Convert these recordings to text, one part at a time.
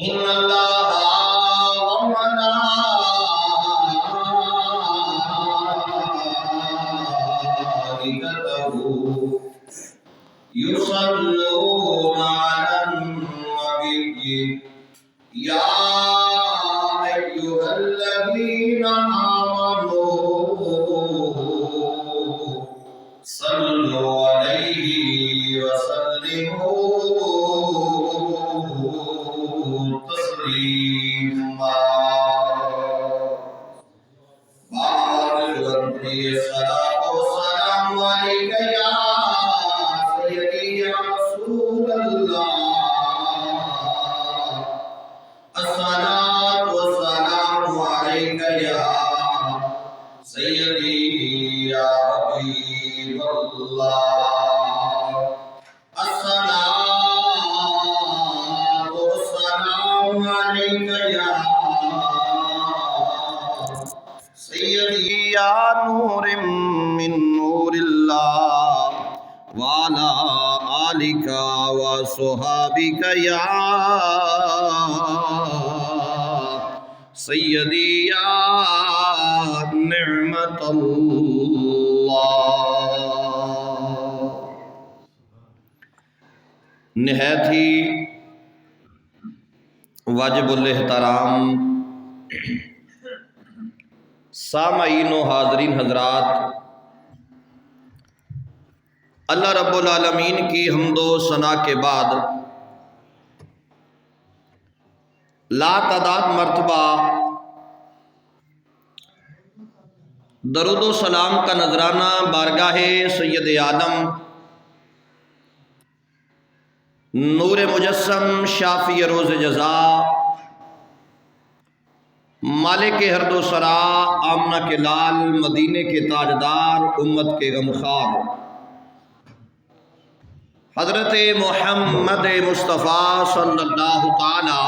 إن الله وملائكته يصلون على النبي يا أيها الذين آمنوا صلوا عليه وسلموا تسليما بارك الصلاة والسلام عليك يا سيدي يا رسول الله الصلاة والسلام عليك يا سيدي يا حبيب الله الصلاة والسلام عليك يا سيدي يا نور من نور الله وعلى آلك وصحابك يا سيدي يا نعمة الله۔ نہایت ہی واجب الاحترام سامعین و حاضرین حضرات، اللہ رب العالمین کی حمد و ثنا کے بعد لا تعداد مرتبہ درود و سلام کا نذرانہ بارگاہ سید عالم نور مجسم شافی روز جزا مالک ہرد و سرا آمنہ کے لال مدینے کے تاجدار امت کے غمخوار حضرت محمد مصطفیٰ صلی اللہ تعالی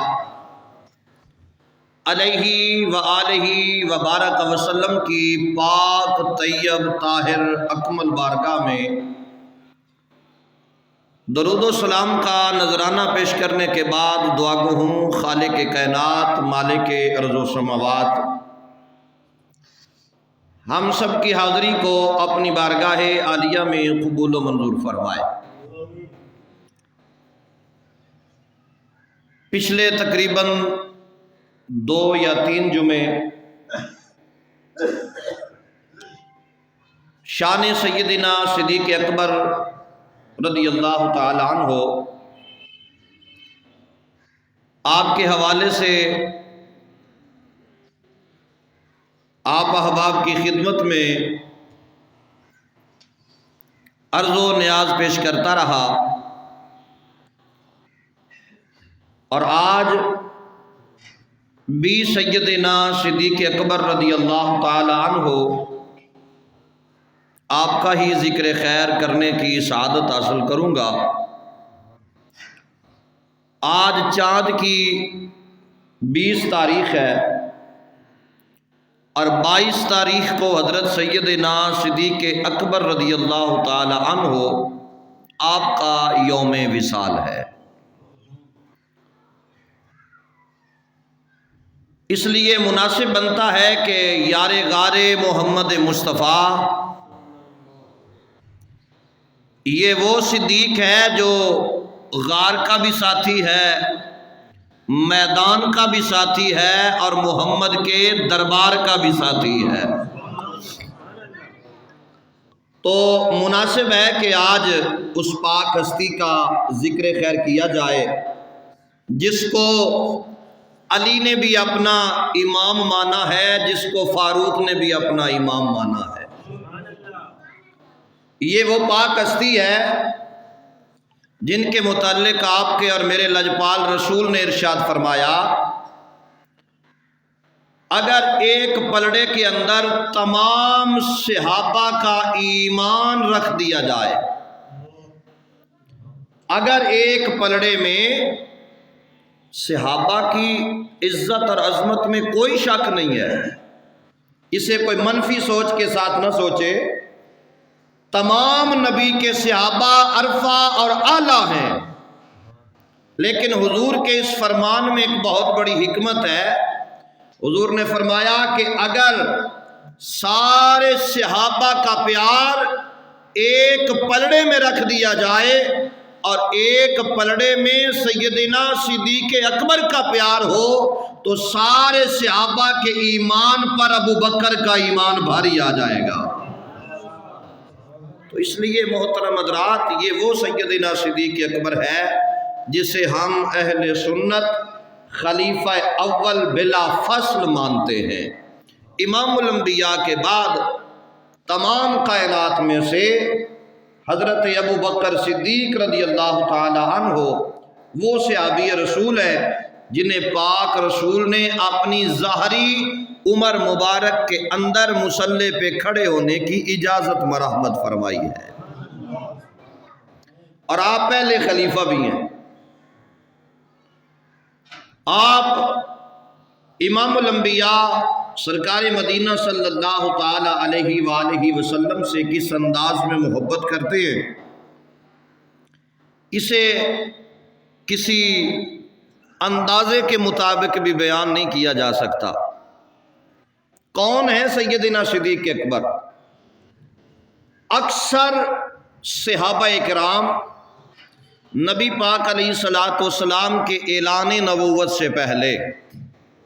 علیہ وآلہ وبارک وسلم کی پاک طیب طاہر اکمل بارگاہ میں درود و سلام کا نذرانہ پیش کرنے کے بعد دعا گو ہوں خالق کائنات مالک ارض و سماوات ہم سب کی حاضری کو اپنی بارگاہ عالیہ میں قبول و منظور فرمائے۔ پچھلے تقریباً 2 یا 3 جمعے شان سیدنا صدیق اکبر رضی اللہ تعالی عنہ آپ کے حوالے سے آپ احباب کی خدمت میں عرض و نیاز پیش کرتا رہا، اور آج بھی سیدنا صدیق اکبر رضی اللہ تعالی عنہ آپ کا ہی ذکر خیر کرنے کی سعادت حاصل کروں گا۔ آج چاند کی 20 تاریخ ہے اور 22 تاریخ کو حضرت سیدنا صدیق اکبر رضی اللہ تعالی عنہ آپ کا یوم وصال ہے۔ اس لیے مناسب بنتا ہے کہ یار غار محمد مصطفیٰ یہ وہ صدیق ہے جو غار کا بھی ساتھی ہے، میدان کا بھی ساتھی ہے، اور محمد کے دربار کا بھی ساتھی ہے۔ تو مناسب ہے کہ آج اس پاک ہستی کا ذکر خیر کیا جائے جس کو علی نے بھی اپنا امام مانا ہے، جس کو فاروق نے بھی اپنا امام مانا ہے۔ یہ وہ پاک ہستی ہے جن کے متعلق آپ کے اور میرے لجپال رسول نے ارشاد فرمایا، اگر ایک پلڑے کے اندر تمام صحابہ کا ایمان رکھ دیا جائے، اگر ایک پلڑے میں صحابہ کی عزت اور عظمت میں کوئی شک نہیں ہے، اسے کوئی منفی سوچ کے ساتھ نہ سوچے، تمام نبی کے صحابہ عرفہ اور اعلیٰ ہیں، لیکن حضور کے اس فرمان میں ایک بہت بڑی حکمت ہے۔ حضور نے فرمایا کہ اگر سارے صحابہ کا پیار ایک پلڑے میں رکھ دیا جائے اور ایک پلڑے میں سیدنا صدیق اکبر کا پیار ہو تو سارے صحابہ کے ایمان پر ابو بکر کا ایمان بھاری آ جائے گا۔ تو اس لیے محترم حضرات، یہ وہ سیدنا صدیق اکبر ہے جسے ہم اہل سنت خلیفہ اول بلا فصل مانتے ہیں۔ امام الانبیاء کے بعد تمام کائنات میں سے حضرت ابو بکر صدیق رضی اللہ تعالی عنہ وہ صحابی رسول ہے جنہیں پاک رسول نے اپنی ظاہری عمر مبارک کے اندر مصلی پہ کھڑے ہونے کی اجازت مرحمت فرمائی ہے، اور آپ پہلے خلیفہ بھی ہیں۔ آپ امام الانبیاء سرکار مدینہ صلی اللہ تعالی علیہ وآلہ وسلم سے کس انداز میں محبت کرتے ہیں، اسے کسی اندازے کے مطابق بھی بیان نہیں کیا جا سکتا۔ کون ہے سیدنا صدیق اکبر؟ اکثر صحابہ کرام نبی پاک علیہ الصلوۃ والسلام کے اعلان نبوت سے پہلے،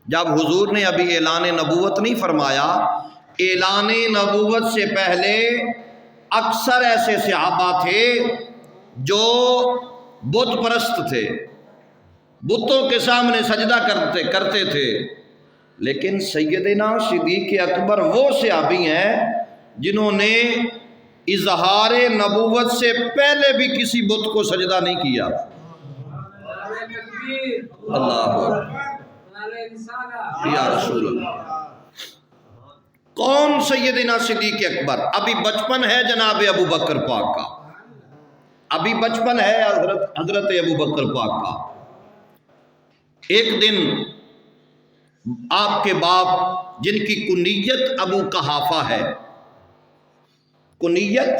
جب حضور نے ابھی اعلان نبوت نہیں فرمایا، اعلان نبوت سے پہلے اکثر ایسے صحابہ تھے جو بت پرست تھے، بتوں کے سامنے سجدہ کرتے تھے، لیکن سیدنا صدیق اکبر وہ صحابی ہیں جنہوں نے اظہار نبوت سے پہلے بھی کسی بت کو سجدہ نہیں کیا۔ اللہ اکبر یا رسول اللہ۔ کون سیدنا صدیق اکبر؟ ابھی بچپن ہے جناب ابو بکر پاک کا، ابھی بچپن ہے حضرت ابو بکر پاک کا۔ ایک دن آپ کے باپ جن کی کنیت ابو قحافہ ہے، کنیت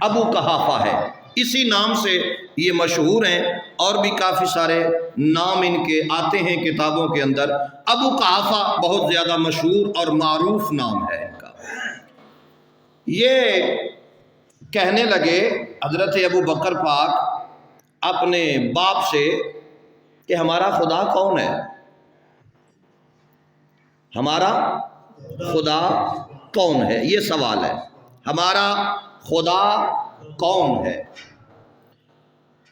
ابو قحافہ ہے، اسی نام سے یہ مشہور ہیں، اور بھی کافی سارے نام ان کے آتے ہیں کتابوں کے اندر۔ ابو قحافہ بہت زیادہ مشہور اور معروف نام ہے ان کا۔ یہ کہنے لگے حضرت ابو بکر پاک اپنے باپ سے کہ ہمارا خدا کون ہے؟ ہمارا خدا کون ہے؟ یہ سوال ہے، ہمارا خدا کون ہے؟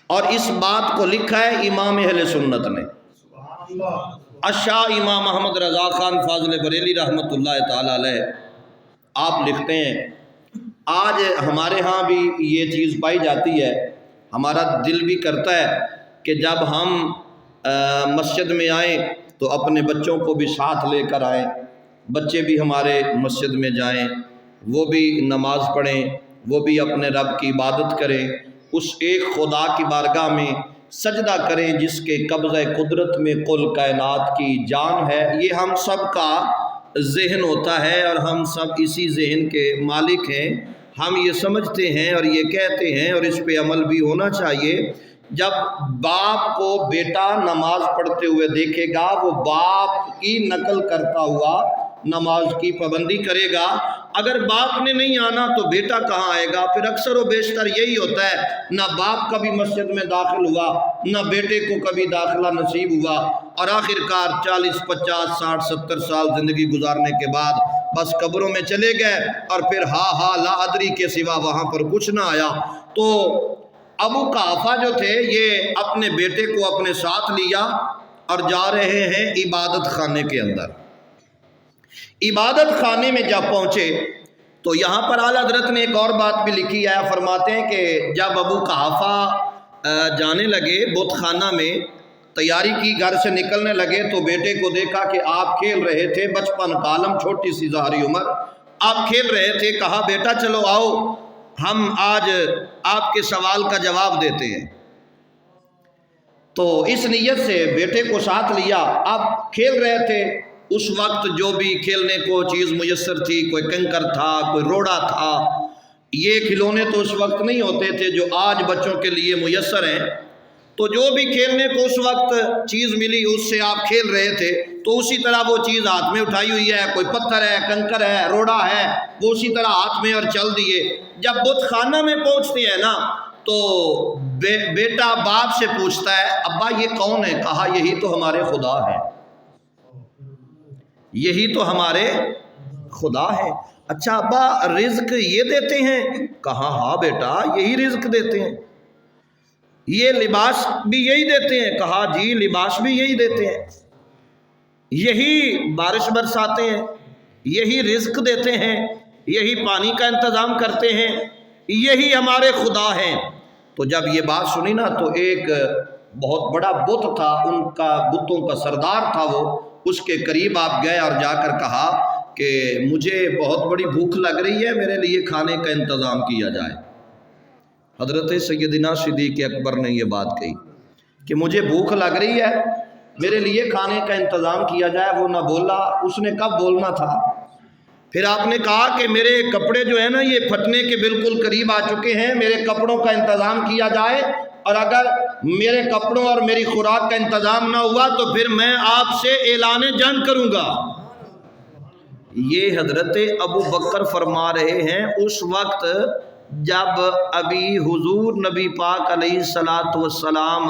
اور اس بات کو لکھا ہے امام اہل سنت نے، الشاہ امام محمد رضا خان فاضل بریلی رحمۃ اللہ تعالی علیہ۔ آپ لکھتے ہیں آج ہمارے ہاں بھی یہ چیز پائی جاتی ہے، ہمارا دل بھی کرتا ہے کہ جب ہم مسجد میں آئیں تو اپنے بچوں کو بھی ساتھ لے کر آئیں، بچے بھی ہمارے مسجد میں جائیں، وہ بھی نماز پڑھیں، وہ بھی اپنے رب کی عبادت کریں، اس ایک خدا کی بارگاہ میں سجدہ کریں جس کے قبضہ قدرت میں کل کائنات کی جان ہے۔ یہ ہم سب کا ذہن ہوتا ہے اور ہم سب اسی ذہن کے مالک ہیں۔ ہم یہ سمجھتے ہیں اور یہ کہتے ہیں، اور اس پہ عمل بھی ہونا چاہیے، جب باپ کو بیٹا نماز پڑھتے ہوئے دیکھے گا وہ باپ کی نقل کرتا ہوا نماز کی پابندی کرے گا۔ اگر باپ نے نہیں آنا تو بیٹا کہاں آئے گا؟ پھر اکثر و بیشتر یہی ہوتا ہے، نہ باپ کبھی مسجد میں داخل ہوا، نہ بیٹے کو کبھی داخلہ نصیب ہوا، اور آخر کار 40 50 60 70 سال زندگی گزارنے کے بعد بس قبروں میں چلے گئے، اور پھر ہا لا ادری کے سوا وہاں پر کچھ نہ آیا۔ تو ابو قحافہ جو تھے یہ اپنے بیٹے کو اپنے ساتھ لیا اور جا رہے ہیں عبادت خانے کے اندر۔ عبادت خانے میں جب پہنچے تو یہاں پر اعلیٰ حضرت نے ایک اور بات بھی لکھی ہے، فرماتے ہیں کہ جب ابو قحافہ جانے لگے بت خانہ میں، تیاری کی، گھر سے نکلنے لگے تو بیٹے کو دیکھا کہ آپ کھیل رہے تھے، بچپن کا عالم، چھوٹی سی ظاہری عمر، آپ کھیل رہے تھے۔ کہا بیٹا چلو آؤ ہم آج آپ کے سوال کا جواب دیتے ہیں۔ تو اس نیت سے بیٹے کو ساتھ لیا۔ آپ کھیل رہے تھے، اس وقت جو بھی کھیلنے کو چیز میسر تھی، کوئی کنکر تھا، کوئی روڑا تھا، یہ کھلونے تو اس وقت نہیں ہوتے تھے جو آج بچوں کے لیے میسر ہیں۔ تو جو بھی کھیلنے کو اس وقت چیز ملی اس سے آپ کھیل رہے تھے تو اسی طرح وہ چیز ہاتھ میں اٹھائی ہوئی ہے، کوئی پتھر ہے، کنکر ہے، روڑا ہے، وہ اسی طرح ہاتھ میں اور چل دیے۔ جب بت خانہ میں پہنچتے ہیں نا تو بیٹا باپ سے پوچھتا ہے ابا یہ کون ہے؟ کہا یہی تو ہمارے خدا ہے، یہی تو ہمارے خدا ہے۔ اچھا ابا رزق یہ دیتے ہیں؟ کہا ہاں بیٹا یہی رزق دیتے ہیں۔ یہ لباس بھی یہی دیتے ہیں؟ کہا جی لباس بھی یہی دیتے ہیں۔ یہی بارش برساتے ہیں، یہی رزق دیتے ہیں، یہی پانی کا انتظام کرتے ہیں، یہی ہمارے خدا ہیں۔ تو جب یہ بات سنی نا تو ایک بہت بڑا بت تھا، ان کا بتوں کا سردار تھا، وہ اس کے قریب آپ گئے اور جا کر کہا کہ مجھے بہت بڑی بھوک لگ رہی ہے، میرے لیے کھانے کا انتظام کیا جائے۔ حضرت سیدنا صدیق اکبر نے یہ بات کہی کہ مجھے بھوک لگ رہی ہے، میرے لیے کھانے کا انتظام کیا جائے۔ وہ نہ بولا، اس نے کب بولنا تھا۔ پھر آپ نے کہا کہ میرے کپڑے جو ہیں نا یہ پھٹنے کے بالکل قریب آ چکے ہیں، میرے کپڑوں کا انتظام کیا جائے، اور اگر میرے کپڑوں اور میری خوراک کا انتظام نہ ہوا تو پھر میں آپ سے اعلان جنگ کروں گا۔ یہ حضرت ابو بکر فرما رہے ہیں اس وقت جب ابھی حضور نبی پاک علیہ الصلوۃ والسلام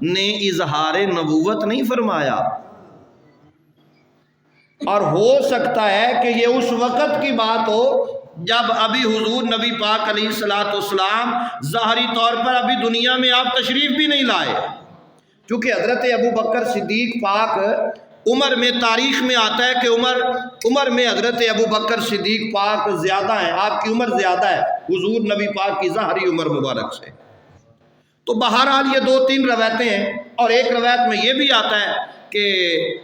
نے اظہار نبوت نہیں فرمایا، اور ہو سکتا ہے کہ یہ اس وقت کی بات ہو جب ابھی حضور نبی پاک علیہ الصلوۃ والسلام ظاہری طور پر ابھی دنیا میں آپ تشریف بھی نہیں لائے، کیونکہ حضرت ابو بکر صدیق پاک عمر میں تاریخ میں آتا ہے کہ عمر میں حضرت ابو بکر صدیق پاک زیادہ ہیں، آپ کی عمر زیادہ ہے حضور نبی پاک کی ظاہری عمر مبارک سے۔ تو بہرحال یہ 2-3 روایتیں ہیں، اور ایک روایت میں یہ بھی آتا ہے کہ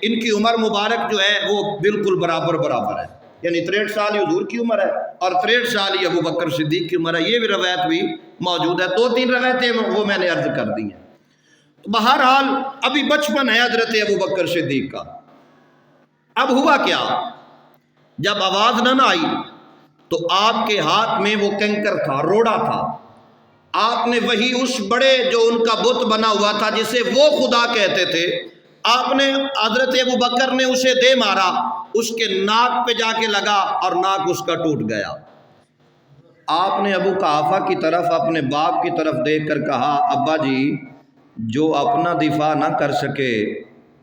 ان کی عمر مبارک جو ہے وہ بالکل برابر ہے، یعنی 63 سال ہی حضور کی عمر ہے اور 63 سال ہی ابو بکر صدیق کی عمر ہے۔ یہ بھی روایت بھی موجود ہے، 2-3 روایتیں وہ میں نے عرض کر دی ہیں۔ بہرحال ابھی بچپن ہے حضرت ابو بکر صدیق کا۔ اب ہوا کیا، جب آواز نہ آئی تو آپ کے ہاتھ میں وہ کنکر تھا، روڑا تھا، آپ نے وہی اس بڑے جو ان کا بت بنا ہوا تھا جسے وہ خدا کہتے تھے، آپ نے حضرت ابو بکر نے اسے دے مارا، اس کے ناک پہ جا کے لگا اور ناک اس کا ٹوٹ گیا۔ آپ نے ابو قحافہ کی طرف اپنے باپ کی طرف دیکھ کر کہا ابا جی جو اپنا دفاع نہ کر سکے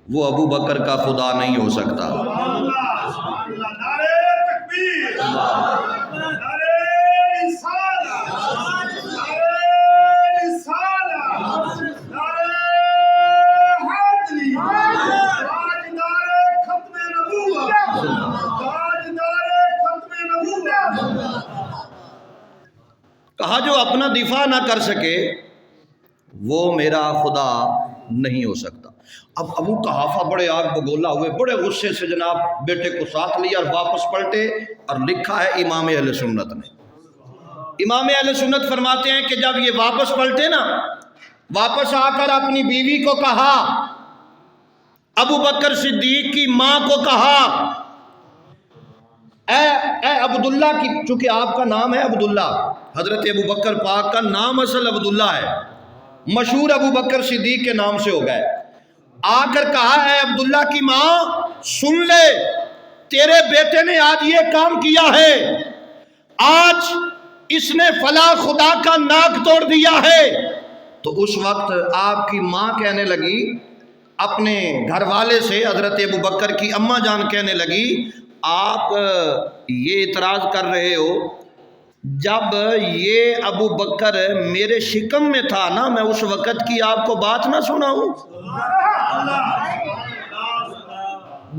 وہ ابو بکر کا خدا نہیں ہو سکتا۔ کہا جو اپنا دفاع نہ کر سکے وہ میرا خدا نہیں ہو سکتا۔ اب ابو قحافہ بڑے آگ بگولا ہوئے، بڑے غصے سے جناب بیٹے کو ساتھ لیا اور واپس پلٹے، اور لکھا ہے امام اہل سنت نے، امام اہل سنت فرماتے ہیں کہ جب یہ واپس پلٹے نا، واپس آ کر اپنی بیوی کو کہا، ابو بکر صدیق کی ماں کو کہا، اے عبداللہ کی، چونکہ آپ کا نام ہے عبداللہ، حضرت ابو بکر پاک کا نام اصل عبداللہ ہے، مشہور ابو بکر صدیق کے نام سے ہو گئے۔ آ کر کہا اے عبداللہ کی ماں سن لے، تیرے بیٹے نے آج یہ کام کیا ہے، آج اس نے فلاں خدا کا ناک توڑ دیا ہے۔ تو اس وقت آپ کی ماں کہنے لگی اپنے گھر والے سے، حضرت ابو بکر کی اماں جان کہنے لگی آپ یہ اعتراض کر رہے ہو، جب یہ ابو بکر میرے شکم میں تھا نا، میں اس وقت کی آپ کو بات نہ سناؤں؟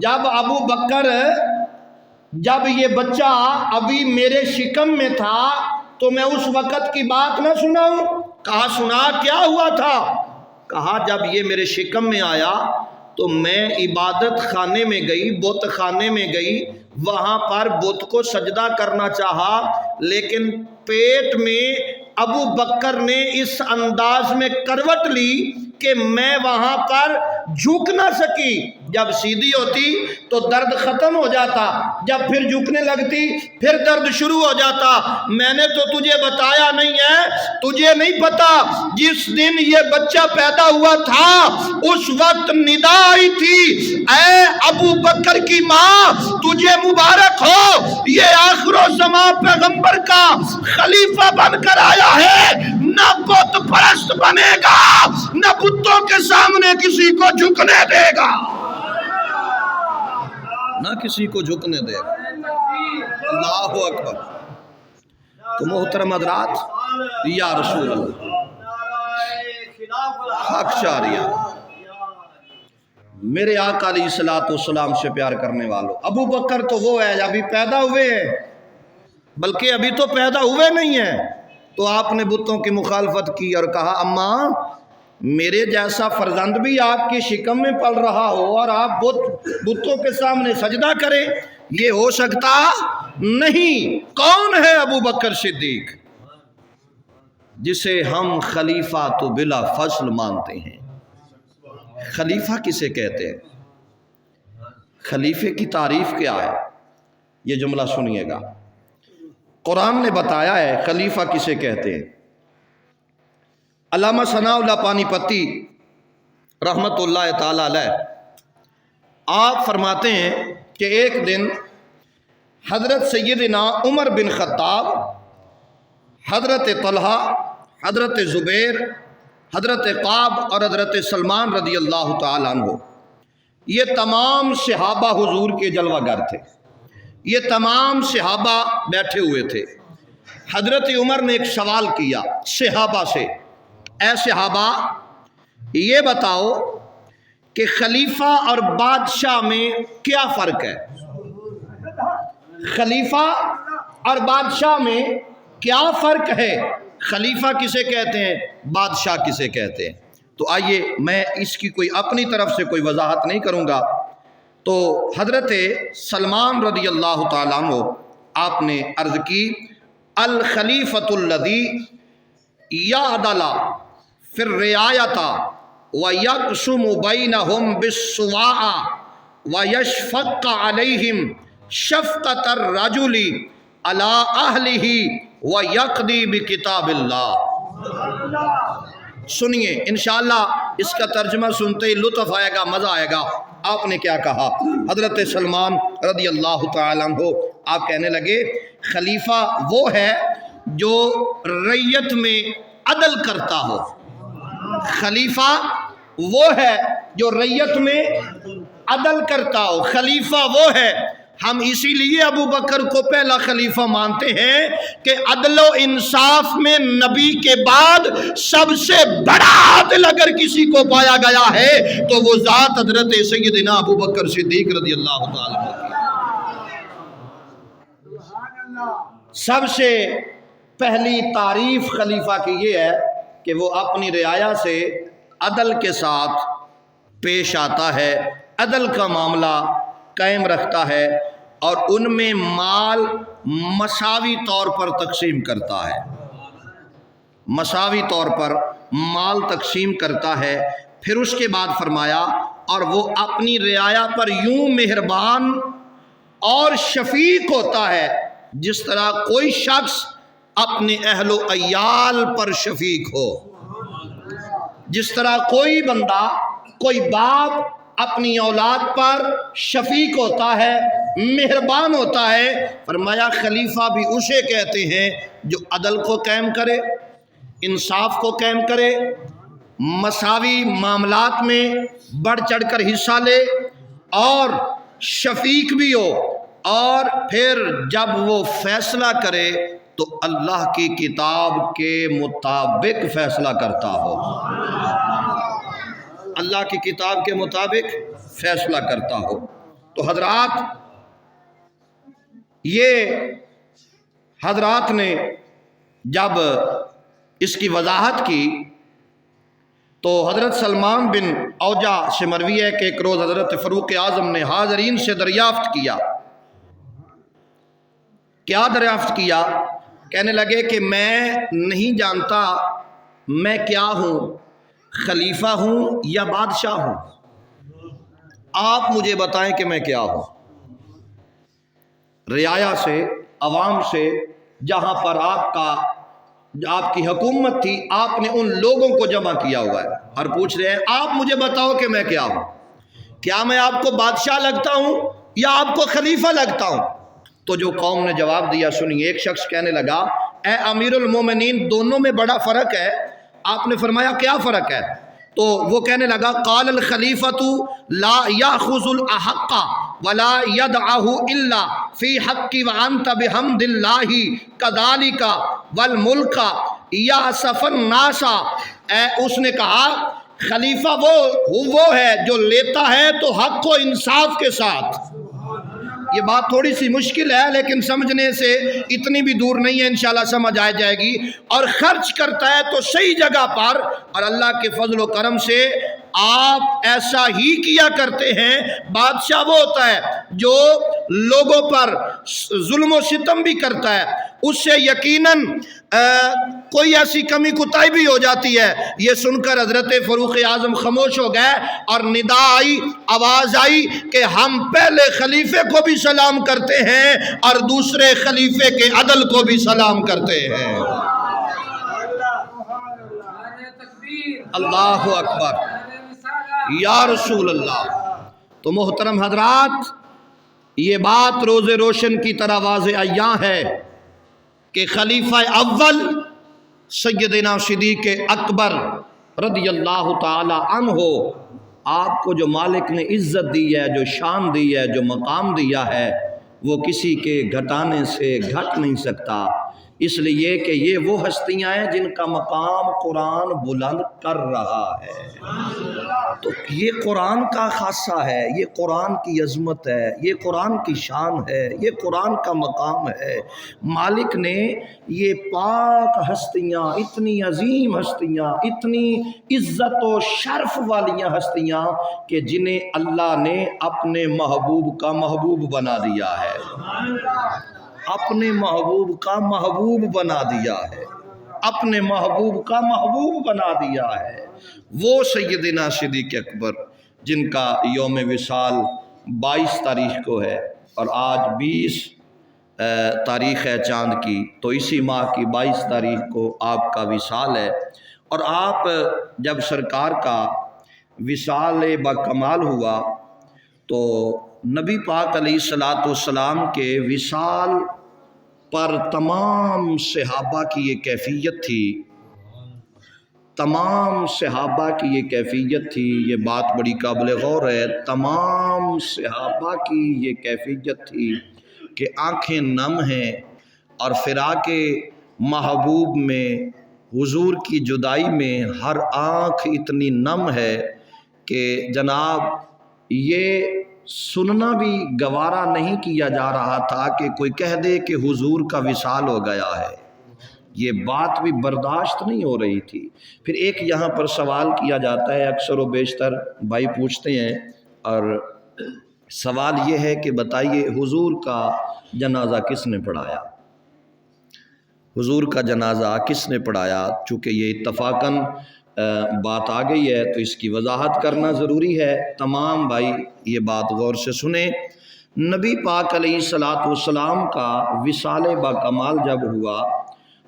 جب ابو بکر، جب یہ بچہ ابھی میرے شکم میں تھا تو میں اس وقت کی بات نہ سناؤں؟ کہا سنا، کیا ہوا تھا؟ کہا جب یہ میرے شکم میں آیا تو میں عبادت خانے میں گئی، بت خانے میں گئی، وہاں پر بت کو سجدہ کرنا چاہا، لیکن پیٹ میں ابو بکر نے اس انداز میں کروٹ لی کہ میں وہاں پر جھک نہ سکی. جب سیدھی ہوتی تو درد ختم ہو جاتا, جب پھر جھکنے لگتی پھر درد شروع ہو جاتا. میں نے تو تجھے بتایا نہیں ہے, تجھے نہیں پتا جس دن یہ بچہ پیدا ہوا تھا اس وقت ندا آئی تھی, اے ابو بکر کی ماں تجھے مبارک ہو, یہ آخر الزمان پیغمبر کا خلیفہ بن کر آیا ہے, نہ بت پرست بنے گا, نہ بتوں کے سامنے کسی کو جھکنے دے گا, نہ کسی کو جھکنے دے گا. اللہ اکبر. تو محترم حضرات, یا رسول اللہ, حق شاریہ, میرے آقا علیہ الصلوۃ والسلام سے پیار کرنے والوں, ابو بکر تو وہ ہے ابھی پیدا ہوئے ہیں, بلکہ ابھی تو پیدا ہوئے نہیں ہیں, تو آپ نے بتوں کی مخالفت کی اور کہا اماں میرے جیسا فرزند بھی آپ کی شکم میں پل رہا ہو اور آپ بتوں کے سامنے سجدہ کریں, یہ ہو سکتا نہیں. کون ہے ابو بکر صدیق جسے ہم خلیفہ تو بلا فصل مانتے ہیں؟ خلیفہ کسے کہتے ہیں؟ خلیفے کی تعریف کیا ہے؟ یہ جملہ سنیے گا. قرآن نے بتایا ہے خلیفہ کسے کہتے ہیں. علامہ ثناء اللہ پانی پتی رحمت اللہ تعالی علیہ آپ فرماتے ہیں کہ ایک دن حضرت سیدنا عمر بن خطاب, حضرت طلحہ, حضرت زبیر, حضرت قعب اور حضرت سلمان رضی اللہ تعالیٰ عنہ, یہ تمام صحابہ حضور کے جلوہ گر تھے, یہ تمام صحابہ بیٹھے ہوئے تھے. حضرت عمر نے ایک سوال کیا صحابہ سے, اے صحابہ یہ بتاؤ کہ خلیفہ اور بادشاہ میں کیا فرق ہے؟ خلیفہ اور بادشاہ میں کیا فرق ہے؟ خلیفہ کسے کہتے ہیں, بادشاہ کسے کہتے ہیں؟ تو آئیے میں اس کی کوئی اپنی طرف سے کوئی وضاحت نہیں کروں گا. تو حضرت سلمان رضی اللہ تعالیٰ عنہ آپ نے عرض کی الخلیفۃ الذی یعدل فی الرعایۃ ویقسم بینہم بالسواء ویشفق علیہم شفقۃ الرجل علی اہلہ ویقضی بکتاب اللہ. سنیے انشاءاللہ اس کا ترجمہ سنتے ہی لطف آئے گا, مزہ آئے گا. آپ نے کیا کہا؟ حضرت سلمان رضی اللہ تعالیٰ عنہ آپ کہنے لگے خلیفہ وہ ہے جو رعیت میں عدل کرتا ہو. خلیفہ وہ ہے جو رعیت میں عدل کرتا ہو. خلیفہ وہ ہے, ہم اسی لیے ابو بکر کو پہلا خلیفہ مانتے ہیں کہ عدل و انصاف میں نبی کے بعد سب سے بڑا عدل اگر کسی کو پایا گیا ہے تو وہ ذات حضرت سیدنا ابو بکر صدیق رضی اللہ تعالیٰ عنہ. سب سے پہلی تعریف خلیفہ کی یہ ہے کہ وہ اپنی رعایا سے عدل کے ساتھ پیش آتا ہے, عدل کا معاملہ قائم رکھتا ہے اور ان میں مال مساوی طور پر تقسیم کرتا ہے, مساوی طور پر مال تقسیم کرتا ہے. پھر اس کے بعد فرمایا اور وہ اپنی رعایا پر یوں مہربان اور شفیق ہوتا ہے جس طرح کوئی شخص اپنے اہل و عیال پر شفیق ہو, جس طرح کوئی بندہ, کوئی باپ اپنی اولاد پر شفیق ہوتا ہے, مہربان ہوتا ہے. فرمایا خلیفہ بھی اسے کہتے ہیں جو عدل کو قائم کرے, انصاف کو قائم کرے, مساوی معاملات میں بڑھ چڑھ کر حصہ لے اور شفیق بھی ہو, اور پھر جب وہ فیصلہ کرے تو اللہ کی کتاب کے مطابق فیصلہ کرتا ہو, اللہ کی کتاب کے مطابق فیصلہ کرتا ہو. تو حضرات یہ حضرات نے جب اس کی وضاحت کی تو حضرت سلمان بن اوجا سے مروی ہے کہ ایک روز حضرت فاروق اعظم نے حاضرین سے دریافت کیا. کیا دریافت کیا؟ کہنے لگے کہ میں نہیں جانتا میں کیا ہوں. خلیفہ ہوں یا بادشاہ ہوں؟ آپ مجھے بتائیں کہ میں کیا ہوں؟ رعایا سے، عوام سے، جہاں پر آپ کی حکومت تھی، آپ نے ان لوگوں کو جمع کیا ہوا ہے اور پوچھ رہے ہیں آپ مجھے بتاؤ کہ میں کیا ہوں؟ کیا میں آپ کو بادشاہ لگتا ہوں یا آپ کو خلیفہ لگتا ہوں؟ تو جو قوم نے جواب دیا سنیے، ایک شخص کہنے لگا اے امیر المومنین، دونوں میں بڑا فرق ہے۔ آپ نے فرمایا کیا فرق ہے؟ تو وہ کہنے لگا قال الخلیفۃ لا یاخذ الاحق ولا یدعه الا فی حق وانت بحمد اللہ کذالک والملک یاسف الناس۔ اس نے کہا خلیفہ وہ ہے جو لیتا ہے تو حق و انصاف کے ساتھ۔ یہ بات تھوڑی سی مشکل ہے لیکن سمجھنے سے اتنی بھی دور نہیں ہے، انشاءاللہ سمجھ آ جائے گی۔ اور خرچ کرتا ہے تو صحیح جگہ پر، اور اللہ کے فضل و کرم سے آپ ایسا ہی کیا کرتے ہیں۔ بادشاہ وہ ہوتا ہے جو لوگوں پر ظلم و ستم بھی کرتا ہے، اس سے یقیناً کوئی ایسی کمی کوتاہی بھی ہو جاتی ہے۔ یہ سن کر حضرت فاروق اعظم خاموش ہو گئے اور ندا آئی، آواز آئی کہ ہم پہلے خلیفے کو بھی سلام کرتے ہیں اور دوسرے خلیفے کے عدل کو بھی سلام کرتے ہیں۔ اللہ اکبر، یا رسول اللہ۔ تو محترم حضرات، یہ بات روز روشن کی طرح واضح عیاں ہے کہ خلیفہ اول سیدنا صدیق اکبر رضی اللہ تعالی عنہ، آپ کو جو مالک نے عزت دی ہے، جو شان دی ہے، جو مقام دیا ہے، وہ کسی کے گھٹانے سے گھٹ نہیں سکتا، اس لیے کہ یہ وہ ہستیاں ہیں جن کا مقام قرآن بلند کر رہا ہے۔ تو یہ قرآن کا خاصہ ہے، یہ قرآن کی عظمت ہے، یہ قرآن کی شان ہے، یہ قرآن کا مقام ہے۔ مالک نے یہ پاک ہستیاں، اتنی عظیم ہستیاں، اتنی عزت و شرف والیاں ہستیاں کہ جنہیں اللہ نے اپنے محبوب کا محبوب بنا دیا ہے، اپنے محبوب کا محبوب بنا دیا ہے، اپنے محبوب کا محبوب بنا دیا ہے۔ وہ سیدنا صدیق اکبر جن کا یوم وصال 22 تاریخ کو ہے اور آج 20 تاریخ ہے چاند کی، تو اسی ماہ کی 22 تاریخ کو آپ کا وصال ہے۔ اور آپ جب سرکار کا وصال باکمال ہوا تو نبی پاک علیہ الصلوۃ والسلام کے وصال پر تمام صحابہ کی یہ کیفیت تھی، تمام صحابہ کی یہ کیفیت تھی، یہ بات بڑی قابل غور ہے، تمام صحابہ کی یہ کیفیت تھی کہ آنکھیں نم ہیں اور فراق محبوب میں، حضور کی جدائی میں ہر آنکھ اتنی نم ہے کہ جناب یہ سننا بھی گوارا نہیں کیا جا رہا تھا کہ کوئی کہہ دے کہ حضور کا وصال ہو گیا ہے، یہ بات بھی برداشت نہیں ہو رہی تھی۔ پھر ایک یہاں پر سوال کیا جاتا ہے، اکثر و بیشتر بھائی پوچھتے ہیں، اور سوال یہ ہے کہ بتائیے حضور کا جنازہ کس نے پڑھایا؟ حضور کا جنازہ کس نے پڑھایا؟ چونکہ یہ اتفاقاً بات آ گئی ہے تو اس کی وضاحت کرنا ضروری ہے۔ تمام بھائی یہ بات غور سے سنیں۔ نبی پاک علیہ الصلوۃ والسلام کا وصال باکمال جب ہوا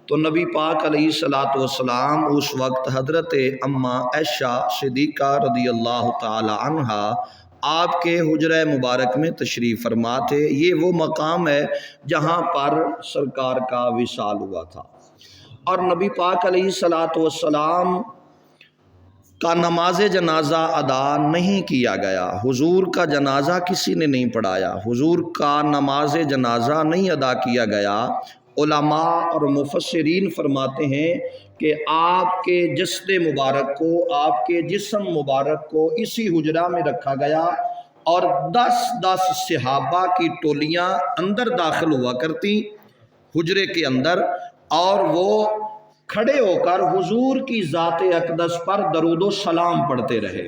تو نبی پاک علیہ الصلوۃ والسلام اس وقت حضرت اماں عائشہ صدیقہ رضی اللہ تعالی عنہا آپ کے حجرہ مبارک میں تشریف فرما تھے۔ یہ وہ مقام ہے جہاں پر سرکار کا وصال ہوا تھا، اور نبی پاک علیہ الصلوۃ والسلام کا نماز جنازہ ادا نہیں کیا گیا، حضور کا جنازہ کسی نے نہیں پڑھایا، حضور کا نماز جنازہ نہیں ادا کیا گیا۔ علماء اور مفسرین فرماتے ہیں کہ آپ کے جسد مبارک کو، آپ کے جسم مبارک کو اسی حجرہ میں رکھا گیا اور 10 صحابہ کی ٹولیاں اندر داخل ہوا کرتی حجرے کے اندر، اور وہ کھڑے ہو کر حضور کی ذات اقدس پر درود و سلام پڑھتے رہے،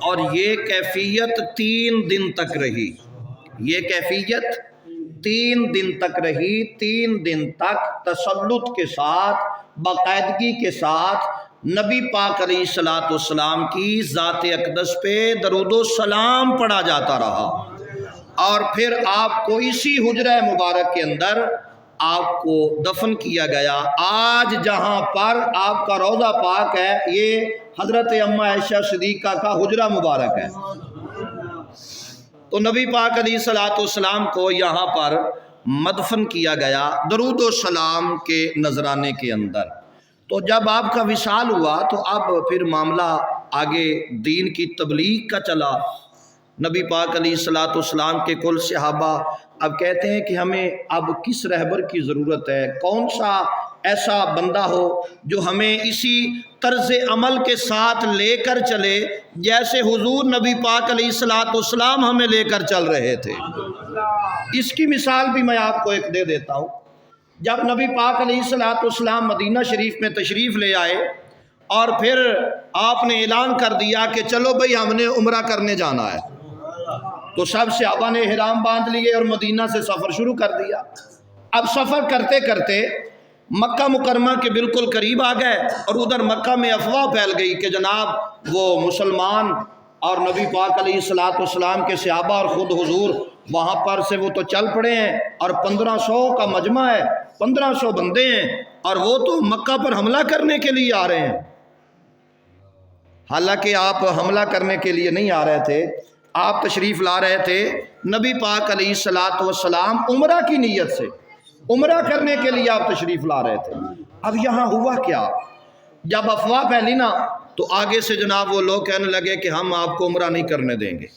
اور یہ کیفیت 3 دن تک رہی، یہ کیفیت 3 دن تک رہی۔ 3 دن تک تسلط کے ساتھ، باقاعدگی کے ساتھ نبی پاک علیہ الصلوۃ والسلام کی ذات اقدس پہ درود و سلام پڑھا جاتا رہا، اور پھر آپ کو اسی حجرہ مبارک کے اندر آپ کو دفن کیا گیا۔ آج جہاں پر آپ کا روضہ پاک ہے، یہ حضرت اماں عائشہ صدیقہ کا حجرہ مبارک ہے۔ تو نبی پاک علیہ الصلوۃ والسلام کو یہاں پر مدفن کیا گیا درود و سلام کے نذرانے کے اندر۔ تو جب آپ کا وصال ہوا تو اب پھر معاملہ آگے دین کی تبلیغ کا چلا۔ نبی پاک علیہ الصلوۃ والسلام کے کل صحابہ اب کہتے ہیں کہ ہمیں اب کس رہبر کی ضرورت ہے، کون سا ایسا بندہ ہو جو ہمیں اسی طرز عمل کے ساتھ لے کر چلے جیسے حضور نبی پاک علیہ الصلوۃ والسلام ہمیں لے کر چل رہے تھے۔ اس کی مثال بھی میں آپ کو ایک دے دیتا ہوں۔ جب نبی پاک علیہ الصلوۃ والسلام مدینہ شریف میں تشریف لے آئے اور پھر آپ نے اعلان کر دیا کہ چلو بھئی ہم نے عمرہ کرنے جانا ہے، تو سب صحابہ نے احرام باندھ لیے اور مدینہ سے سفر شروع کر دیا۔ اب سفر کرتے کرتے مکہ مکرمہ کے بالکل قریب آ گئے، اور ادھر مکہ میں افواہ پھیل گئی کہ جناب وہ مسلمان اور نبی پاک علیہ الصلوۃ والسلام کے صحابہ اور خود حضور وہاں پر سے وہ تو چل پڑے ہیں، اور 1500 کا مجمع ہے، 1500 بندے ہیں، اور وہ تو مکہ پر حملہ کرنے کے لیے آ رہے ہیں۔ حالانکہ آپ حملہ کرنے کے لیے نہیں آ رہے تھے، آپ تشریف لا رہے تھے نبی پاک علیہ الصلوۃ والسلام عمرہ کی نیت سے، عمرہ کرنے کے لیے آپ تشریف لا رہے تھے۔ اب یہاں ہوا کیا، جب افواہ پھیلی نا تو آگے سے جناب وہ لوگ کہنے لگے کہ ہم آپ کو عمرہ نہیں کرنے دیں گے۔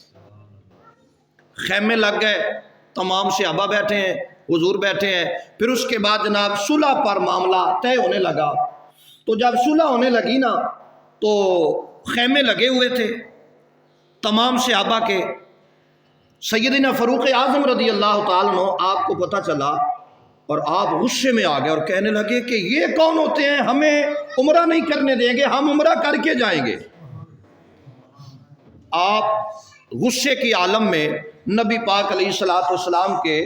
خیمے لگ گئے، تمام صحابہ بیٹھے ہیں، حضور بیٹھے ہیں۔ پھر اس کے بعد جناب صلح پر معاملہ طے ہونے لگا۔ تو جب صلح ہونے لگی نا تو خیمے لگے ہوئے تھے تمام صحابہ کے۔ سیدنا فاروق اعظم رضی اللہ تعالیٰ عنہ آپ کو پتہ چلا اور آپ غصے میں آ گئے اور کہنے لگے کہ یہ کون ہوتے ہیں ہمیں عمرہ نہیں کرنے دیں گے، ہم عمرہ کر کے جائیں گے۔ آپ غصے کی عالم میں نبی پاک علیہ الصلوۃ والسلام کے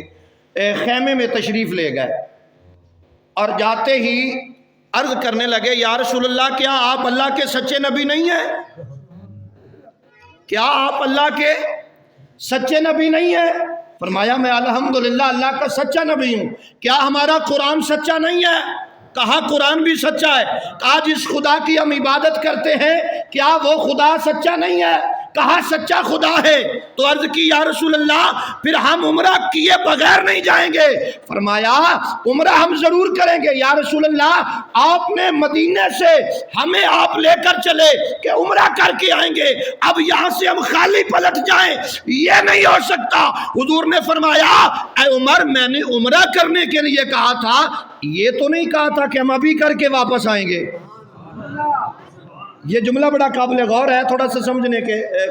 خیمے میں تشریف لے گئے، اور جاتے ہی عرض کرنے لگے یا رسول اللہ کیا آپ اللہ کے سچے نبی نہیں ہیں؟ کیا آپ اللہ کے سچے نبی نہیں ہیں؟ فرمایا میں الحمدللہ اللہ کا سچا نبی ہوں۔ کیا ہمارا قرآن سچا نہیں ہے؟ کہا قرآن بھی سچا ہے۔ کہا جس خدا کی ہم عبادت کرتے ہیں کیا وہ خدا سچا نہیں ہے؟ کہا سچا خدا ہے۔ تو عرض کی یا رسول اللہ پھر ہم عمرہ کیے بغیر نہیں جائیں گے؟ فرمایا عمرہ ہم ضرور کریں گے یا رسول اللہ، آپ نے مدینے سے ہمیں آپ لے کر چلے کہ عمرہ کر کے آئیں گے، اب یہاں سے ہم خالی پلٹ جائیں یہ نہیں ہو سکتا۔ حضور نے فرمایا اے عمر میں نے عمرہ کرنے کے لیے کہا تھا، یہ تو نہیں کہا تھا کہ ہم ابھی کر کے واپس آئیں گے۔ یہ جملہ بڑا قابل غور ہے، تھوڑا سا سمجھنے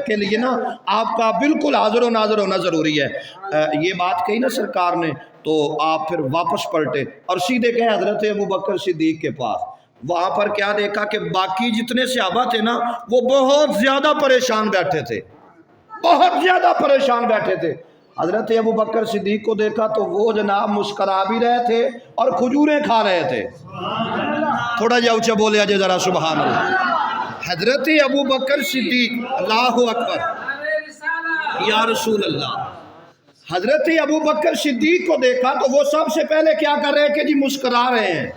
کے لیے نا آپ کا بالکل حاضر و ناظر ہونا ضروری ہے۔ یہ بات کہی نا سرکار نے تو آپ پھر واپس پلٹے اور سیدھے گئے حضرت ابوبکر صدیق کے پاس۔ وہاں پر کیا دیکھا کہ باقی جتنے صحابہ تھے نا وہ بہت زیادہ پریشان بیٹھے تھے، بہت زیادہ پریشان بیٹھے تھے۔ حضرت ابوبکر صدیق کو دیکھا تو وہ جناب مسکرا بھی رہے تھے اور کھجوریں کھا رہے تھے۔ تھوڑا جا اونچا بولے آجے ذرا سبحان اللہ۔ حضرت ابوبکر صدیق اللہ اکبر یا رسول اللہ، حضرت ابوبکر صدیق کو دیکھا تو وہ سب سے پہلے کیا کر رہے ہیں کہ جی مسکرا رہے ہیں۔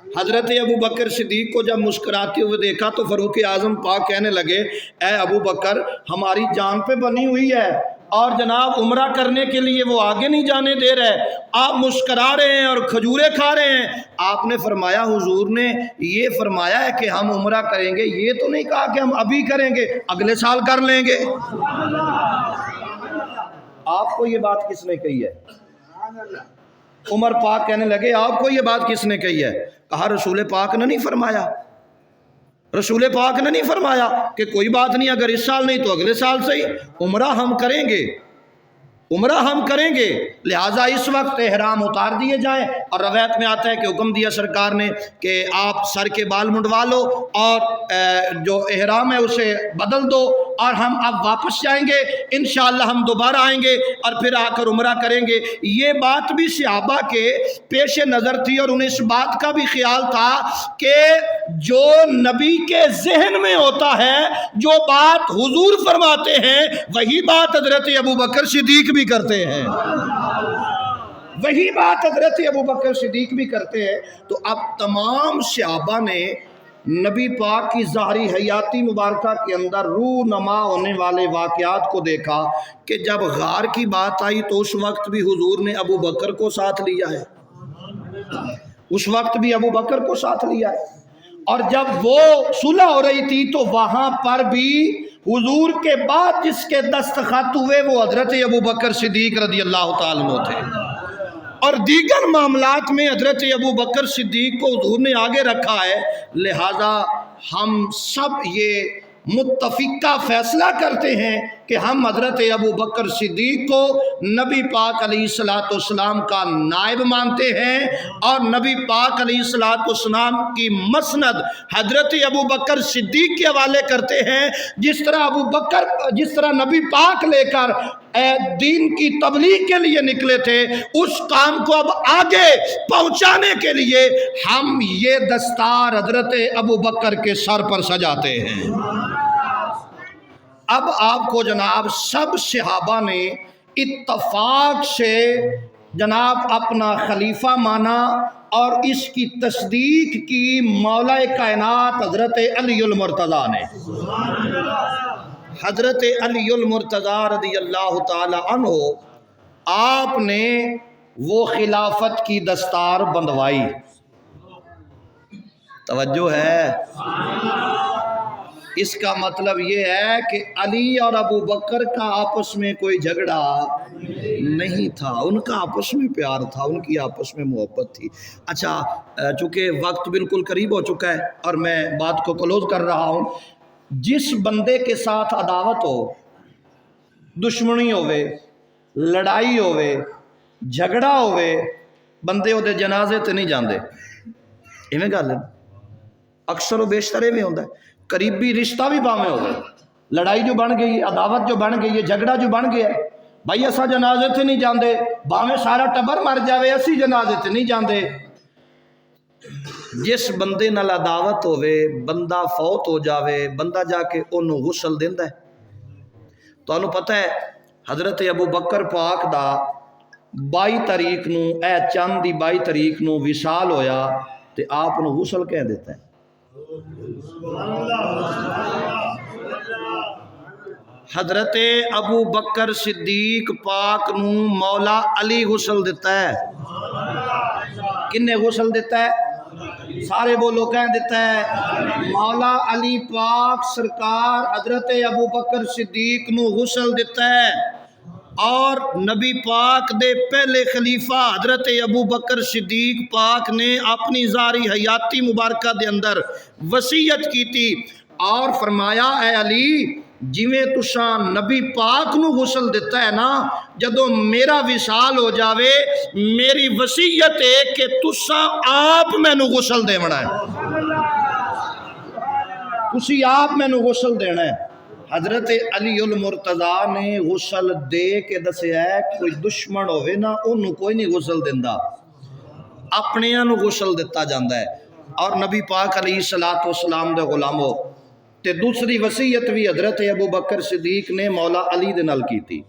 حضرت ابوبکر صدیق کو جب مسکراتے ہوئے دیکھا تو فاروق اعظم پاک کہنے لگے اے ابوبکر ہماری جان پہ بنی ہوئی ہے اور جناب عمرہ کرنے کے لیے وہ آگے نہیں جانے دے رہے، آپ مسکرا رہے ہیں اور کھجوریں کھا رہے ہیں۔ آپ نے فرمایا حضور نے یہ فرمایا ہے کہ ہم عمرہ کریں گے، یہ تو نہیں کہا کہ ہم ابھی کریں گے، اگلے سال کر لیں گے۔ آپ کو یہ بات کس نے کہی ہے؟ عمر پاک کہنے لگے آپ کو یہ بات کس نے کہی ہے؟ کہا رسول پاک نے نہیں فرمایا، رسول پاک نے نہیں فرمایا کہ کوئی بات نہیں اگر اس سال نہیں تو اگلے سال سے ہی عمرہ ہم کریں گے، عمرہ ہم کریں گے، لہٰذا اس وقت احرام اتار دیے جائیں۔ اور روایت میں آتا ہے کہ حکم دیا سرکار نے کہ آپ سر کے بال منڈوا لو اور جو احرام ہے اسے بدل دو اور ہم اب واپس جائیں گے، انشاءاللہ ہم دوبارہ آئیں گے اور پھر آ کر عمرہ کریں گے۔ یہ بات بھی صحابہ کے پیش نظر تھی، اور انہیں اس بات کا بھی خیال تھا کہ جو نبی کے ذہن میں ہوتا ہے، جو بات حضور فرماتے ہیں، وہی بات حضرت ابوبکر صدیق بھی کرتے ہیں، وہی بات حضرت ابوبکر صدیق بھی کرتے ہیں۔ تو اب تمام صحابہ نے نبی پاک کی ظاہری حیاتی مبارکہ کے اندر رونما ہونے والے واقعات کو دیکھا کہ جب غار کی بات آئی تو اس وقت بھی حضور نے ابو بکر کو ساتھ لیا ہے، اس وقت بھی ابو بکر کو ساتھ لیا ہے، اور جب وہ صلح ہو رہی تھی تو وہاں پر بھی حضور کے بعد جس کے دستخط ہوئے وہ حضرت ابو بکر صدیق رضی اللہ تعالیٰ عنہ تھے، اور دیگر معاملات میں حضرت ابو بکر صدیق کو حضور نے آگے رکھا ہے۔ لہذا ہم سب یہ متفقہ فیصلہ کرتے ہیں کہ ہم حضرت ابو بکر صدیق کو نبی پاک علیہ الصلوۃ والسلام کا نائب مانتے ہیں، اور نبی پاک علیہ الصلوۃ والسلام کی مسند حضرت ابو بکر صدیق کے حوالے کرتے ہیں۔ جس طرح نبی پاک لے کر دین کی تبلیغ کے لیے نکلے تھے، اس کام کو اب آگے پہنچانے کے لیے ہم یہ دستار حضرت ابو بکر کے سر پر سجاتے ہیں۔ اب آپ کو جناب سب صحابہ نے اتفاق سے جناب اپنا خلیفہ مانا، اور اس کی تصدیق کی مولا کائنات حضرت علی المرتضیٰ نے۔ حضرت علی المرتضیٰ رضی اللہ تعالی عنہ، آپ نے وہ خلافت کی دستار بندھوائی، توجہ ہے؟ اس کا مطلب یہ ہے کہ علی اور ابو بکر کا آپس میں کوئی جھگڑا نہیں تھا، ان کا آپس میں پیار تھا، ان کی آپس میں محبت تھی۔ اچھا، چونکہ وقت بالکل قریب ہو چکا ہے اور میں بات کو کلوز کر رہا ہوں، جس بندے کے ساتھ عداوت ہو، دشمنی ہوئے، لڑائی ہوئے، جھگڑا ہوئے، بندے وہ جنازے تے نہیں جاندے، ایویں گل ہے، اکثر و بیشتر ایویں ہوندا ہے۔ قریبی رشتہ بھی باویں ہو گئے، لڑائی جو بن گئی، عداوت جو بن گئی ہے، جھگڑا جو بن گیا ہے، بھائی اسا جنازے تے نہیں جاندے، باویں سارا ٹبر مر جاوے، اسی جنازے تے نہیں جاندے۔ جس بندے نال عداوت ہوئے، بندہ فوت ہو جاوے، بندہ جا کے انہوں غسل دیندا ہے۔ تو انہوں پتہ ہے حضرت ابو بکر پاک دا 22 تاریخ نو، چاند دی 22 تاریخ نو وصال ہویا، تے آپ نو غسل کہہ دیتا ہے۔ حضرت ابو بکر صدیق پاک نو مولا علی غسل دیتا ہے۔ کنے غسل دیتا ہے؟ سارے بولو، کہہ دیتا ہے مولا علی پاک سرکار حضرت ابو بکر صدیق نو غسل دیتا ہے، اور نبی پاک دے پہلے خلیفہ حضرت ابو بکر صدیق پاک نے اپنی ظاہری حیاتی مبارکہ دے اندر وصیت کی تھی، اور فرمایا اے علی، جویں تساں نبی پاک نو غسل دیتا ہے نا، جدوں میرا وصال ہو جاوے میری وصیت ہے کہ تساں آپ مینو غسل دیونا ہے، تسی آپ مینو غسل دینا ہے۔ حضرت علی المرتضیٰ نے غسل دے کے دسیا ہے، کوئی دشمن ہوئے نا انہوں کوئی نہیں غسل دیندہ، اپنے انہوں غسل دیتا جاندہ ہے۔ اور نبی پاک علیہ السلام دے غلاموں تے دوسری وصیت بھی حضرت ابو بکر صدیق نے مولا علی دے نال کی تھی۔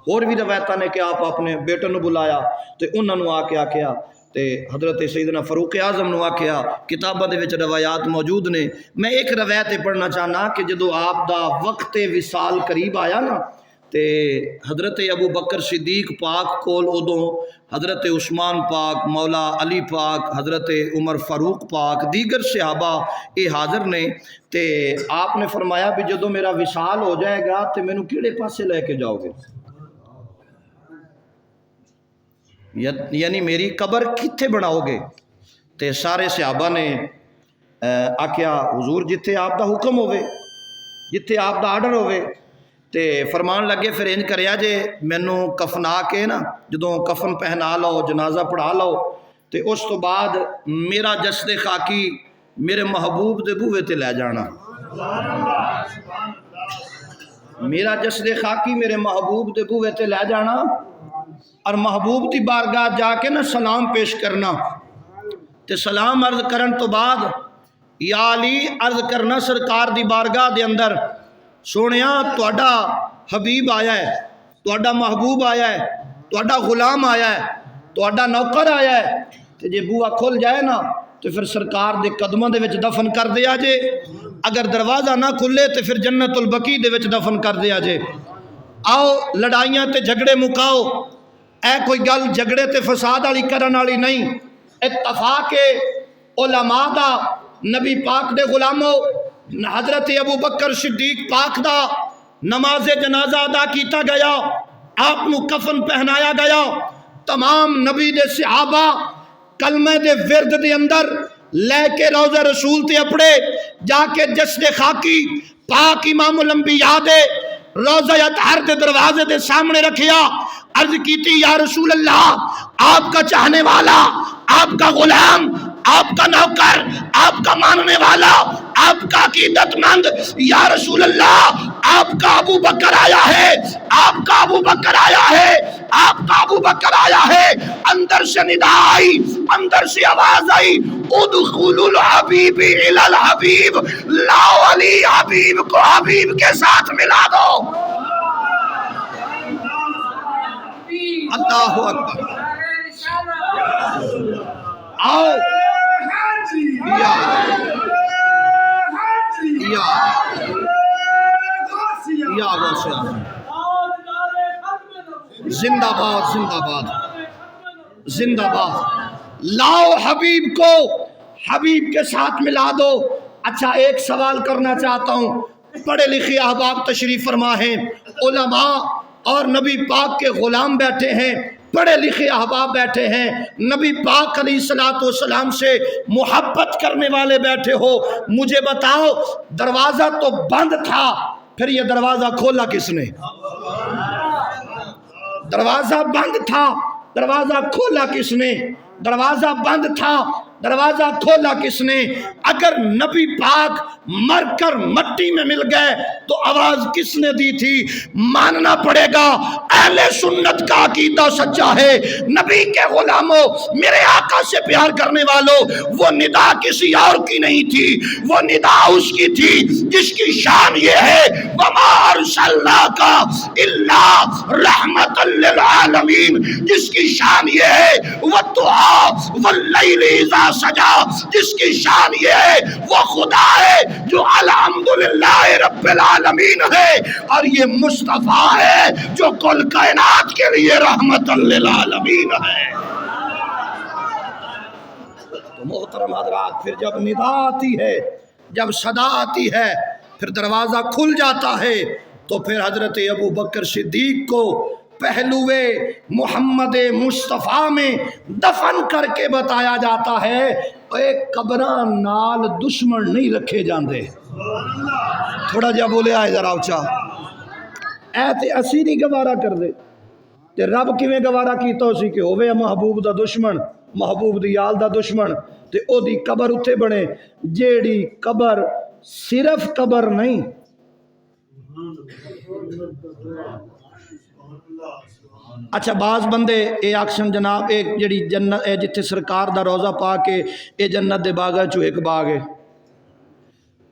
اور بھی روایتاں نے کہ آپ اپنے بیٹے نو بلایا تے انہوں نے آ کے آکھیا، تے حضرت سیدنا فاروق اعظم نے آکھیا، کتاباں دے وچ روایات موجود نے۔ میں ایک روایت پڑھنا چاہنا کہ جدو آپ دا وقت وصال قریب آیا نا، تے حضرت ابو بکر صدیق پاک کول ادوں حضرت عثمان پاک، مولا علی پاک، حضرت عمر فاروق پاک، دیگر صحابہ یہ حاضر نے، تے آپ نے فرمایا بھی جدو میرا وصال ہو جائے گا تے مینوں کیڑے پاسے لے کے جاؤ گے، یعنی میری قبر کتھے بناؤ گے؟ تے سارے صحابہ نے آکھیا حضور جتھے آپ دا حکم ہوئے، جتھے آپ دا آرڈر ہوئے، تے فرمان لگے پھر انج کریا جے مینوں کفنا کے نا، جدوں کفن پہنا لو، جنازہ پڑھا لو، تے اس تو بعد میرا جسد خاکی میرے محبوب دے بوئے تے لے جانا۔ میرا جسد خاکی میرے محبوب دے بوے تے لے جانا اور محبوب دی بارگاہ جا کے نا سلام پیش کرنا تے سلام عرض کرن تو بعد یا علی عرض کرنا سرکار دی بارگاہ دے اندر سونیا تہاڈا حبیب آیا ہے، تہاڈا محبوب آیا ہے، تہاڈا غلام آیا ہے، تہاڈا نوکر آیا ہے، تے جے بوا کھل جائے نا تو پھر سرکار دے قدموں دے وچ دفن کر دیا جے، اگر دروازہ نہ کھلے تو پھر جنت البقیع دے وچ دفن کر دیا جے۔ آؤ لڑائیاں تے جھگڑے مکاؤ، اے کوئی گل جھگڑے تے فساد والی کرن والی نہیں، اتفاق علماء دا نبی پاک دے غلاموں حضرت ابو بکر صدیق پاک دا نماز جنازہ ادا کیتا گیا، آپ نو کفن پہنایا گیا، تمام نبی دے صحابہ کلمہ دے ورد دے اندر لے کے روضہ رسول تے اپڑے جا کے جسد خاکی پاک امام الانبیاء دے روضہ اطہر دے دروازے دے سامنے رکھیا، عرض کیتی یا رسول اللہ آپ کا چاہنے والا، آپ کا غلام، آپ کا نوکر، آپ کا ماننے والا، آپ کا عقیدت مند، یا رسول اللہ آپ کا ابو بکر آیا ہے، آپ کا ابو بکر آیا ہے، آپ کا ابو بکر آیا ہے۔ اندر سے ندا آئی، اندر سے آواز آئی، ادخلوا الحبیب الی الحبیب، لاؤ علی حبیب کو حبیب کے ساتھ ملا دو۔ اللہ اکبر، آؤ یا غوث اعظم، زندہ باد زندہ باد زندہ باد، لاؤ حبیب کو حبیب کے ساتھ ملا دو۔ اچھا ایک سوال کرنا چاہتا ہوں، پڑھے لکھے احباب تشریف فرما ہیں، علماء اور نبی پاک کے غلام بیٹھے ہیں، پڑھے لکھے احباب بیٹھے ہیں، نبی پاک علیہ الصلوۃ والسلام سے محبت کرنے والے بیٹھے ہو، مجھے بتاؤ دروازہ تو بند تھا، پھر یہ دروازہ کھولا کس نے؟ دروازہ بند تھا، دروازہ کھولا کس نے؟ دروازہ بند تھا، دروازہ کھولا کس نے؟ اگر نبی پاک مر کر مٹی میں مل گئے تو آواز کس نے دی تھی؟ ماننا پڑے گا اہل سنت کا عقیدہ سچا ہے، نبی کے غلاموں، میرے آقا سے پیار کرنے والوں، وہ ندا کسی اور کی نہیں تھی، وہ ندا اس کی تھی جس کی شان یہ ہے وَمَا أَرْسَلْنَاكَ إِلَّا رَحْمَةً لِلْعَالَمِينَ، جس کی شان یہ ہے وَالضُّحَىٰ وَاللَّيْلِ إِذَا سجا، جس کی شان یہ ہے وہ خدا ہے جو الحمدللہ رب العالمین ہے، اور یہ مصطفیٰ ہے جو کل کائنات کے لیے رحمت للعالمین ہے۔ تو محترم حضرات، پھر جب ندا آتی ہے، جب صدا آتی ہے، پھر دروازہ کھل جاتا ہے، تو پھر حضرت ابو بکر صدیق کو پہلوے محمد مصطفیٰ میں دفن کر کے بتایا جاتا ہے ایک قبران نال دشمن نہیں رکھے جاندے۔ تھوڑا جا بولے آئے ذرا اچھا، اے تے اسی نہیں گوارا کر دے تے رب کیویں گوارا کیتا اسی کہ ہوئے محبوب دا دشمن، محبوب دی آل دا دشمن، تے او دی قبر اتھے بنے جیڑی قبر صرف قبر نہیں، اچھا بعض بندے اے آکشن جناب ایک جڑی جنت اے جتھے سرکار دا روضہ پا کے اے جنت دے باغاں چوں ایک باغ ہے،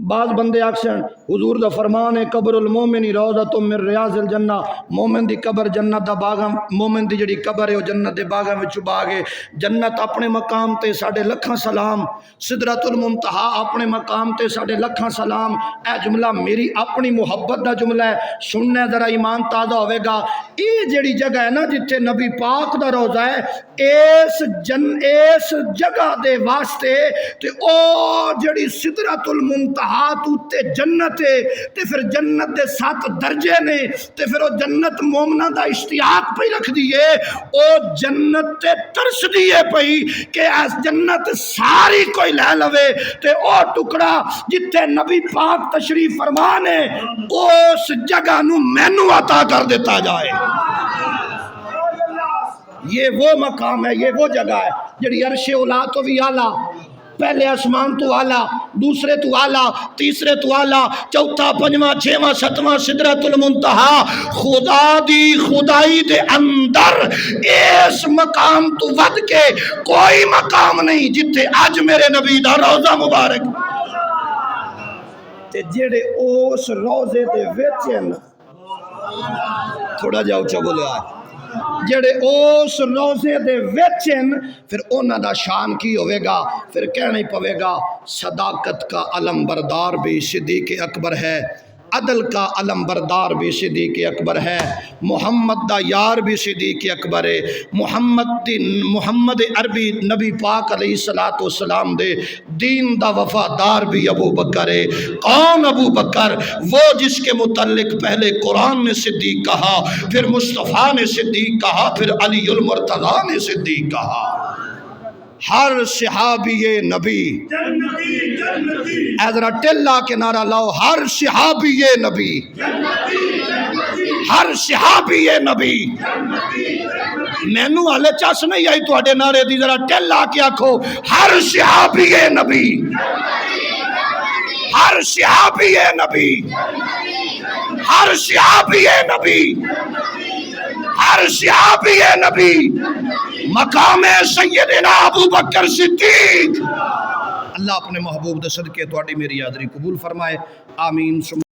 بعض بندے آکشن حضور دا فرمان ہے قبر المومن روضۃ من ریاض الجنہ، مومن دی قبر جنت دا باغ، مومن دی جڑی قبر ہے وہ جنت دے باغاں وچ باغ ہے۔ جنت اپنے مقام تے ساڈے لکھاں سلام، سدرۃ المنتہا اپنے مقام تے ساڈے لکھاں سلام، اے جملہ میری اپنی محبت دا جملہ ہے، سننے ذرا ایمان تازہ ہوئے گا۔ اے جڑی جگہ ہے نا جتھے نبی پاک دا روضہ ہے، اس جگہ دے واسطے تے او جڑی سدرۃ المنتہا تے جنت ہے، تے پھر جنت دے 7 درجے نے، تے پھر او جنت مومنہ دا اشتیاق پہ رکھ دیئے، او جنت تے ترس دیئے پئی کہ اس جنت ساری کوئی لے لوے، تے او ٹکڑا جتھے نبی پاک تشریف فرمانے اس جگہ نو مینو عطا کر دیتا جائے۔ یہ وہ مقام ہے، یہ وہ جگہ ہے جڑی عرش اولا تو بھی اعلیٰ، پہلے آسمان تو آلہ، دوسرے تو آلہ، تیسرے تو آلہ، چوتھا پنجواں چھواں ستواں سدرۃ المنتہا، خدا دی خدائی دے اندر اس مقام تو ود کے کوئی مقام نہیں جتھے اج میرے نبی دا روضہ مبارک تے جڑے اس روضے دے وچن تھوڑا جا اچھا بولے جڑے اس روزے دے وچن پھر انہاں دا شان کی ہوئے گا، پھر کہنا ہی پوے گا صداقت کا علم بردار بھی صدیق اکبر ہے، عدل کا علم بردار بھی صدیق اکبر ہے، محمد دا یار بھی صدیق اکبر ہے، محمد عربی نبی پاک علیہ السلام دے دین دا وفادار بھی ابو بکر ہے۔ کون ابو بکر؟ وہ جس کے متعلق پہلے قرآن نے صدیق کہا، پھر مصطفیٰ نے صدیق کہا، پھر علی المرتضیٰ نے صدیق کہا۔ ہر صحابی نبی اے ذرا ٹلا کے نعرہ لاؤ، ہر صحابی نبی، ہر صحابی نبی۔ مینوں ہلے چس نہیں آئی تواڈے نعرے دی، ذرا ٹلا کے آکھو ہر صحابی نبی، ہر صحابی نبی، ہر صحابی نبی، ہر صحابی نبی، مقام سیدنا ابو بکر صدیق۔ اللہ اپنے محبوب دے صدقے تواڈی میری حاضری قبول فرمائے، آمین۔